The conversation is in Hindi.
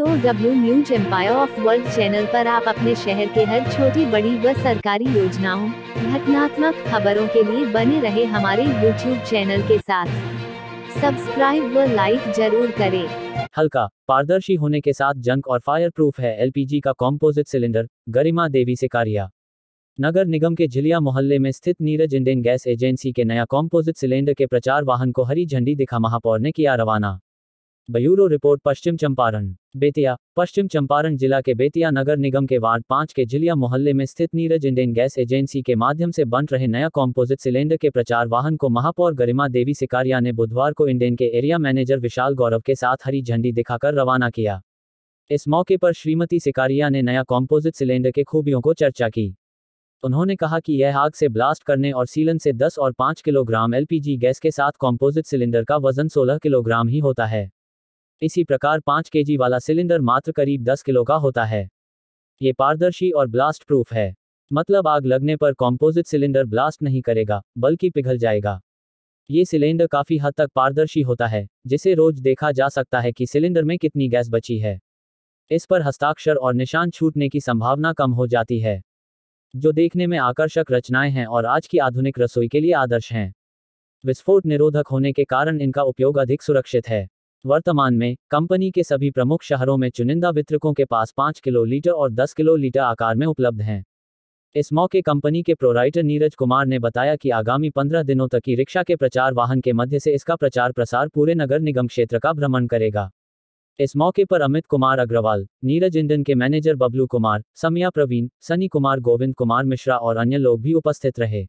DOW news empire of world channel पर आप अपने शहर के हर छोटी बड़ी व सरकारी योजनाओं, घटनात्मक खबरों के लिए बने रहे हमारे YouTube चैनल के साथ। सब्सक्राइब व लाइक जरूर करें। हल्का, पारदर्शी होने के साथ जंग और फायर प्रूफ है एलपीजी का कॉम्पोजिट सिलेंडर। गरिमा देवी सिकारिया। नगर निगम के झिलिया मोहल्ले में स्थित नीरज इंडेन गैस एजेंसी के नया कॉम्पोजिट सिलेंडर के प्रचार वाहन को हरी झंडी दिखा महापौर ने किया रवाना। ब्यूरो रिपोर्ट पश्चिम चंपारण। बेतिया। पश्चिम चंपारण जिला के बेतिया नगर निगम के वार्ड 5 के झिलिया मोहल्ले में स्थित नीरज इंडेन गैस एजेंसी के माध्यम से बन रहे नया कॉम्पोजिट सिलेंडर के प्रचार वाहन को महापौर गरिमा देवी सिकारिया ने बुधवार को इंडेन के एरिया मैनेजर विशाल गौरव के साथ हरी झंडी दिखाकर रवाना किया। इस मौके पर श्रीमती सिकारिया ने नया कॉम्पोजिट सिलेंडर के खूबियों को चर्चा की। उन्होंने कहा कि यह आग से ब्लास्ट करने और सीलन से 10 और 5 किलोग्राम एलपीजी गैस के साथ कॉम्पोजिट सिलेंडर का वजन 16 किलोग्राम ही होता है। इसी प्रकार 5 केजी वाला सिलेंडर मात्र करीब 10 किलो का होता है। ये पारदर्शी और ब्लास्ट प्रूफ है, मतलब आग लगने पर कॉम्पोजिट सिलेंडर ब्लास्ट नहीं करेगा बल्कि पिघल जाएगा। ये सिलेंडर काफी हद तक पारदर्शी होता है, जिसे रोज देखा जा सकता है कि सिलेंडर में कितनी गैस बची है। इस पर हस्ताक्षर और निशान छूटने की संभावना कम हो जाती है, जो देखने में आकर्षक रचनाएं हैं और आज की आधुनिक रसोई के लिए आदर्श हैं। विस्फोट निरोधक होने के कारण इनका उपयोग अधिक सुरक्षित है। वर्तमान में कंपनी के सभी प्रमुख शहरों में चुनिंदा वितरकों के पास 5 किलो लीटर और 10 किलो लीटर आकार में उपलब्ध हैं। इस मौके कंपनी के प्रोराइटर नीरज कुमार ने बताया कि आगामी 15 दिनों तक ई रिक्शा के प्रचार वाहन के मध्य से इसका प्रचार प्रसार पूरे नगर निगम क्षेत्र का भ्रमण करेगा। इस मौके पर अमित कुमार अग्रवाल, नीरज इंडेन के मैनेजर बबलू कुमार, समिया प्रवीण, सनी कुमार, गोविंद कुमार मिश्रा और अन्य लोग भी उपस्थित रहे।